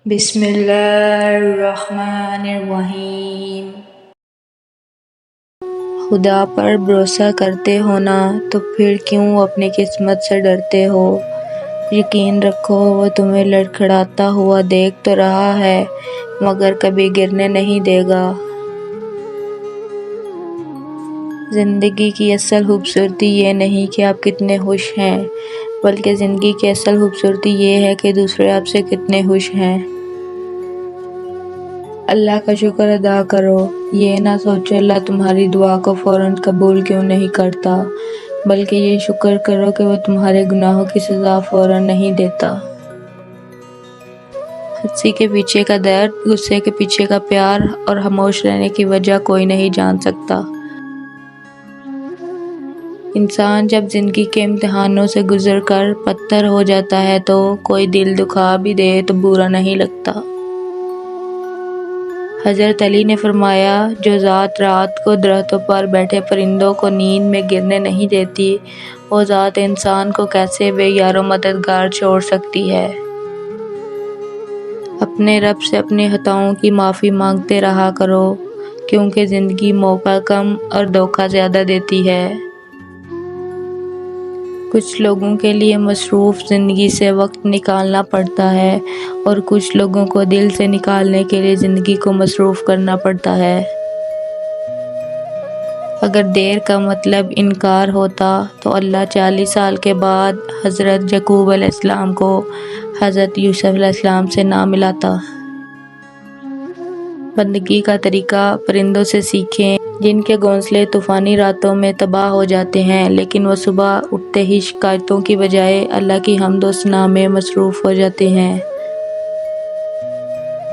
بسم اللہ الرحمن الرحیم۔ خدا پر بھروسہ کرتے ہو نا، تو پھر کیوں اپنی قسمت سے ڈرتے ہو؟ یقین رکھو وہ تمہیں لڑکھڑاتا ہوا دیکھ تو رہا ہے، مگر کبھی گرنے نہیں دے گا۔ زندگی کی اصل خوبصورتی یہ نہیں کہ آپ کتنے خوش ہیں، بلکہ زندگی کی اصل خوبصورتی یہ ہے کہ دوسرے آپ سے کتنے خوش ہیں۔ اللہ کا شکر ادا کرو، یہ نہ سوچو اللہ تمہاری دعا کو فوراً قبول کیوں نہیں کرتا، بلکہ یہ شکر کرو کہ وہ تمہارے گناہوں کی سزا فوراً نہیں دیتا۔ ہنسی کے پیچھے کا درد، غصے کے پیچھے کا پیار اور خاموش رہنے کی وجہ کوئی نہیں جان سکتا۔ انسان جب زندگی کے امتحانوں سے گزر کر پتھر ہو جاتا ہے تو کوئی دل دکھا بھی دے تو برا نہیں لگتا۔ حضرت علی نے فرمایا، جو ذات رات کو درختوں پر بیٹھے پرندوں کو نیند میں گرنے نہیں دیتی، وہ ذات انسان کو کیسے بے یار و مددگار چھوڑ سکتی ہے۔ اپنے رب سے اپنی خطاؤں کی معافی مانگتے رہا کرو، کیونکہ زندگی موقع کم اور دھوکہ زیادہ دیتی ہے۔ کچھ لوگوں کے لیے مصروف زندگی سے وقت نکالنا پڑتا ہے، اور کچھ لوگوں کو دل سے نکالنے کے لیے زندگی کو مصروف کرنا پڑتا ہے۔ اگر دیر کا مطلب انکار ہوتا تو اللہ 40 سال کے بعد حضرت یعقوب علیہ السلام کو حضرت یوسف علیہ السلام سے نہ ملاتا۔ بندگی کا طریقہ پرندوں سے سیکھیں، جن کے گھونسلے طوفانی راتوں میں تباہ ہو جاتے ہیں، لیکن وہ صبح اٹھتے ہی شکایتوں کی بجائے اللہ کی حمد و ثنا میں مصروف ہو جاتے ہیں۔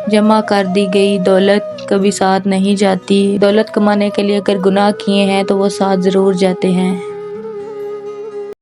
جمع کر دی گئی دولت کبھی ساتھ نہیں جاتی۔ دولت کمانے کے لیے اگر گناہ کیے ہیں تو وہ ساتھ ضرور جاتے ہیں۔